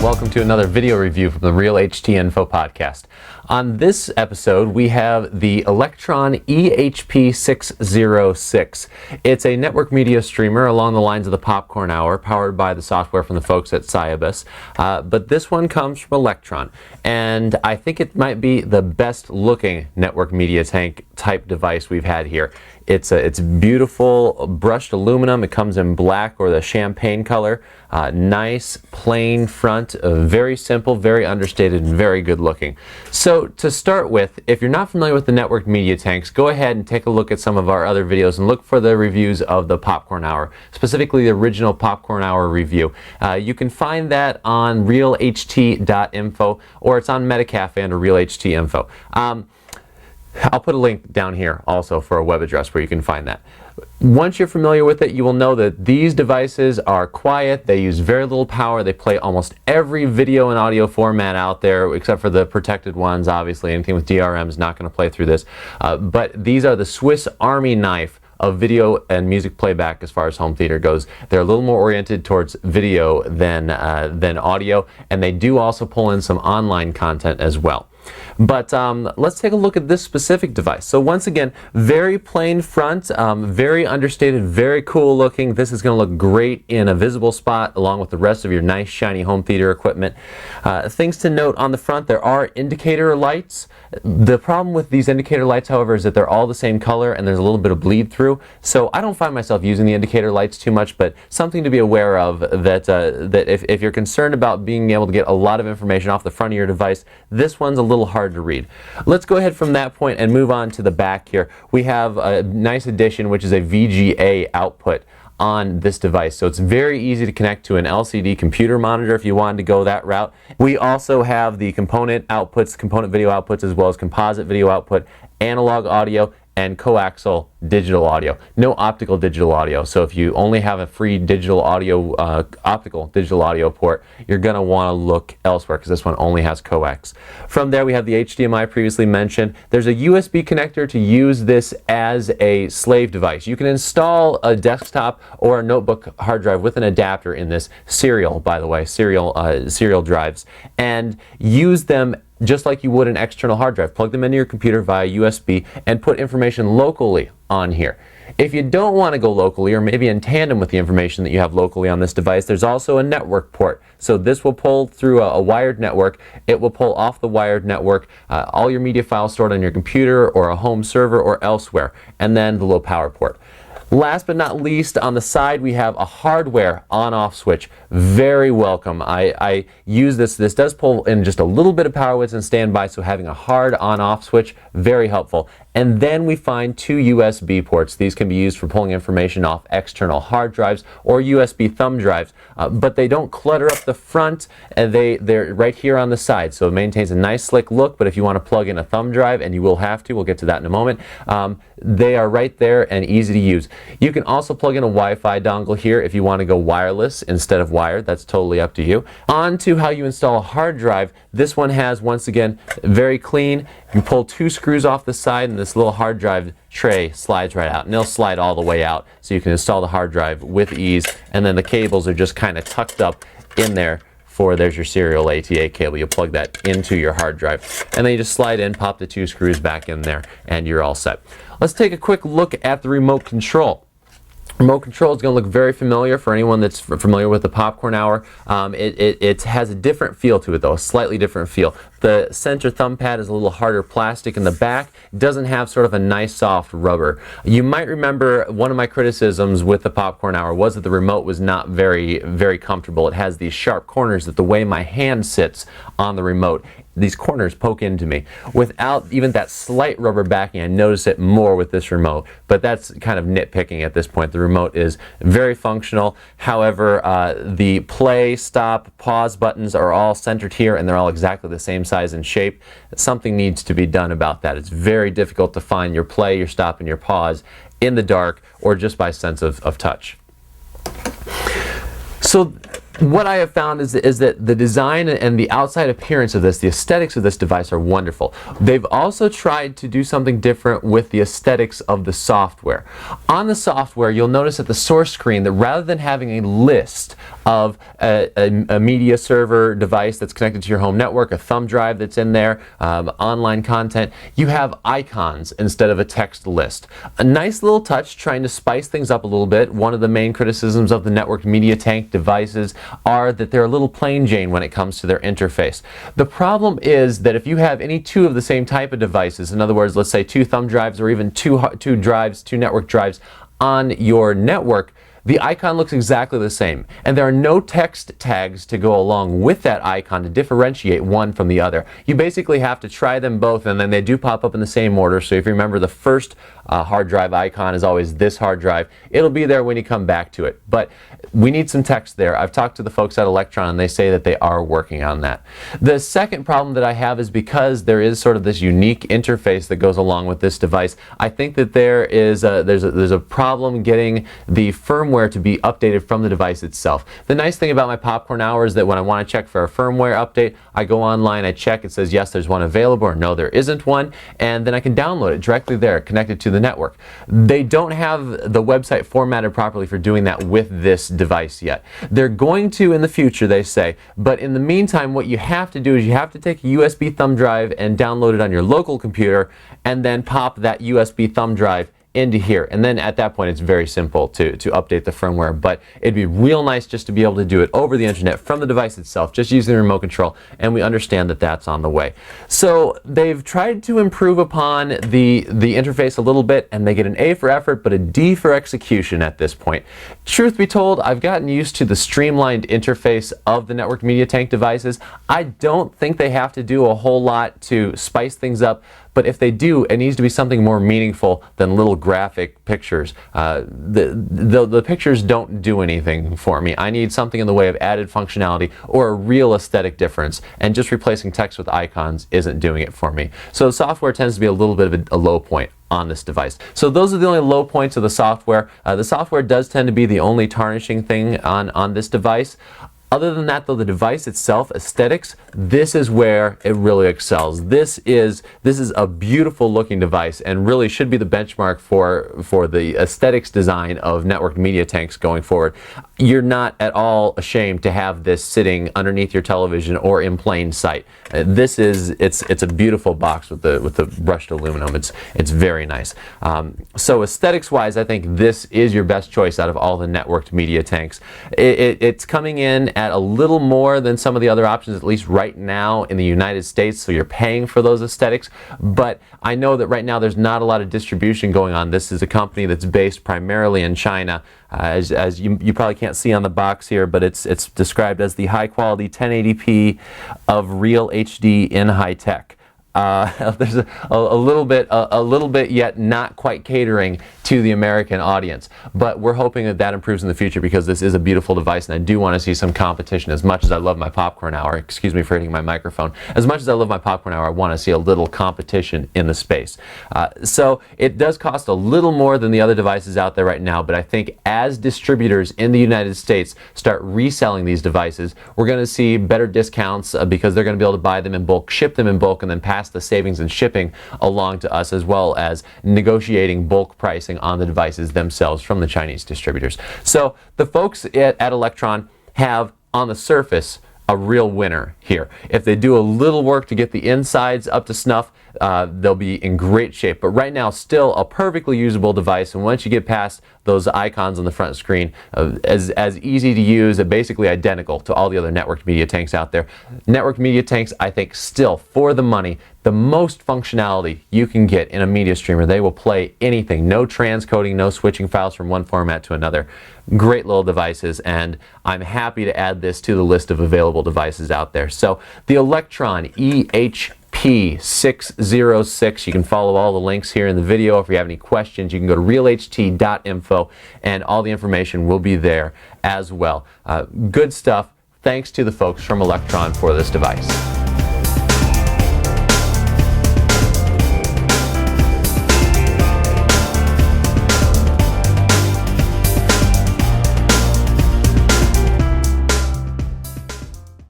welcome to another video review from the Real HT Info podcast. On this episode, we have the Elektron EHP-606. It's a network media streamer along the lines of the Popcorn Hour, powered by the software from the folks at Syabus. But this one comes from Elektron, and I think it might be the best looking network media tank type device we've had here. It's beautiful brushed aluminum. It comes in black or the champagne color. Nice plain front, very simple, very understated, and very good looking. So to start with, if you're not familiar with the network media tanks, go ahead and take a look at some of our other videos and look for the reviews of the Popcorn Hour, specifically the original Popcorn Hour review. You can find that on realht.info, or it's on Metacafe under realht info. I'll put a link down here also for a web address where you can find that. Once you're familiar with it, you will know that these devices are quiet, they use very little power, they play almost every video and audio format out there except for the protected ones. Obviously anything with DRM is not going to play through this, but these are the Swiss Army knife of video and music playback as far as home theater goes. They're a little more oriented towards video than audio, and they do also pull in some online content as well. But let's take a look at this specific device. So once again, very plain front, very understated, very cool looking. This is going to look great in a visible spot along with the rest of your nice shiny home theater equipment. Things to note on the front, there are indicator lights. The problem with these indicator lights, however, is that they're all the same color and there's a little bit of bleed through. So I don't find myself using the indicator lights too much, but something to be aware of, that if you're concerned about being able to get a lot of information off the front of your device, this one's a little hard to read. Let's go ahead from that point and move on to the back here. We have a nice addition, which is a Vga output on this device. So it's very easy to connect to an LCD computer monitor if you wanted to go that route. We also have the component outputs, component video outputs, as well as composite video output, analog audio, and coaxial digital audio. No optical digital audio. So if you only have a free digital audio, optical digital audio port, you're going to want to look elsewhere because this one only has coax. From there we have the HDMI previously mentioned. There's a USB connector to use this as a slave device. You can install a desktop or a notebook hard drive with an adapter in this, serial, by the way, serial drives, and use them just like you would an external hard drive. Plug them into your computer via USB and put information locally on here. If you don't want to go locally, or maybe in tandem with the information that you have locally on this device, there's also a network port. So this will pull through a wired network. It will pull off the wired network all your media files stored on your computer or a home server or elsewhere, and then the low power port. Last but not least, on the side we have a hardware on-off switch. Very welcome. I use this. This does pull in just a little bit of power when it's in standby, so having a hard on-off switch, very helpful. And then we find two USB ports. These can be used for pulling information off external hard drives or USB thumb drives, but they don't clutter up the front, and they're right here on the side, so it maintains a nice slick look. But if you want to plug in a thumb drive, and you will have to, we'll get to that in a moment, they are right there and easy to use. You can also plug in a Wi-Fi dongle here if you want to go wireless instead of wired. That's totally up to you. On to how you install a hard drive. This one has, once again, very clean. You pull two screws off the side, and this little hard drive tray slides right out, and it'll slide all the way out, so you can install the hard drive with ease. And then the cables are just kind of tucked up in there. There's your serial ATA cable. You plug that into your hard drive, and then you just slide in, pop the two screws back in there, and you're all set. Let's take a quick look at the remote control. Remote control is going to look very familiar for anyone that's familiar with the Popcorn Hour. It has a different feel to it, though, a slightly different feel. The center thumb pad is a little harder plastic in the back. It doesn't have sort of a nice soft rubber. You might remember one of my criticisms with the Popcorn Hour was that the remote was not very, very comfortable. It has these sharp corners that the way my hand sits on the remote, these corners poke into me. Without even that slight rubber backing, I notice it more with this remote, but that's kind of nitpicking at this point. The remote is very functional. However, the play, stop, pause buttons are all centered here, and they're all exactly the same size and shape. Something needs to be done about that. It's very difficult to find your play, your stop, and your pause in the dark or just by sense of touch. So what I have found is that the design and the outside appearance of this, the aesthetics of this device are wonderful. They've also tried to do something different with the aesthetics of the software. On the software, you'll notice at the source screen that rather than having a list of a media server device that's connected to your home network, a thumb drive that's in there, online content, you have icons instead of a text list. A nice little touch trying to spice things up a little bit. One of the main criticisms of the networked media tank devices are that they're a little plain Jane when it comes to their interface. The problem is that if you have any two of the same type of devices, in other words, let's say two thumb drives or even two network drives on your network, the icon looks exactly the same, and there are no text tags to go along with that icon to differentiate one from the other. You basically have to try them both, and then they do pop up in the same order. So if you remember, the first hard drive icon is always this hard drive. It'll be there when you come back to it, but we need some text there. I've talked to the folks at Elektron, and they say that they are working on that. The second problem that I have is because there is sort of this unique interface that goes along with this device. I think that there's a problem getting the firmware to be updated from the device itself. The nice thing about my Popcorn Hour is that when I want to check for a firmware update, I go online, I check, it says yes, there's one available, or no, there isn't one, and then I can download it directly there, connected to the network. They don't have the website formatted properly for doing that with this device yet. They're going to in the future, they say, but in the meantime, what you have to do is you have to take a USB thumb drive and download it on your local computer, and then pop that USB thumb drive into here, and then at that point it's very simple to update the firmware. But it'd be real nice just to be able to do it over the internet from the device itself, just using the remote control, and we understand that that's on the way. So they've tried to improve upon the interface a little bit, and they get an A for effort but a D for execution at this point. Truth be told, I've gotten used to the streamlined interface of the networked media tank devices. I don't think they have to do a whole lot to spice things up, but if they do, it needs to be something more meaningful than little graphic pictures. The pictures don't do anything for me. I need something in the way of added functionality or a real aesthetic difference, and just replacing text with icons isn't doing it for me. So the software tends to be a little bit of a low point on this device. So those are the only low points of the software. The software does tend to be the only tarnishing thing on this device. Other than that, though, the device itself, aesthetics, this is where it really excels. This is a beautiful looking device, and really should be the benchmark for the aesthetics design of networked media tanks going forward. You're not at all ashamed to have this sitting underneath your television or in plain sight. It's a beautiful box with the brushed aluminum. It's very nice. So aesthetics wise, I think this is your best choice out of all the networked media tanks. It's coming in at a little more than some of the other options, at least right now in the United States, so you're paying for those aesthetics. But I know that right now there's not a lot of distribution going on. This is a company that's based primarily in China. As you probably can't see on the box here, but it's described as the high quality 1080p of real HD in high tech. There's a little bit yet not quite catering to the American audience, but we're hoping that improves in the future, because this is a beautiful device, and I do want to see some competition. As much as I love my Popcorn Hour, excuse me for hitting my microphone, as much as I love my Popcorn Hour, I want to see a little competition in the space. So it does cost a little more than the other devices out there right now, but I think as distributors in the United States start reselling these devices, we're going to see better discounts because they're going to be able to buy them in bulk, ship them in bulk, and then pass the savings and shipping along to us, as well as negotiating bulk pricing on the devices themselves from the Chinese distributors. So the folks at Elektron have, on the surface, a real winner here. If they do a little work to get the insides up to snuff, they'll be in great shape. But right now, still a perfectly usable device, and once you get past those icons on the front screen, as easy to use, basically identical to all the other networked media tanks out there. Networked media tanks, I think, still, for the money, the most functionality you can get in a media streamer. They will play anything. No transcoding, no switching files from one format to another. Great little devices, and I'm happy to add this to the list of available devices out there. So the Elektron EHP-606, you can follow all the links here in the video. If you have any questions, you can go to realht.info, and all the information will be there as well. Good stuff. Thanks to the folks from Elektron for this device.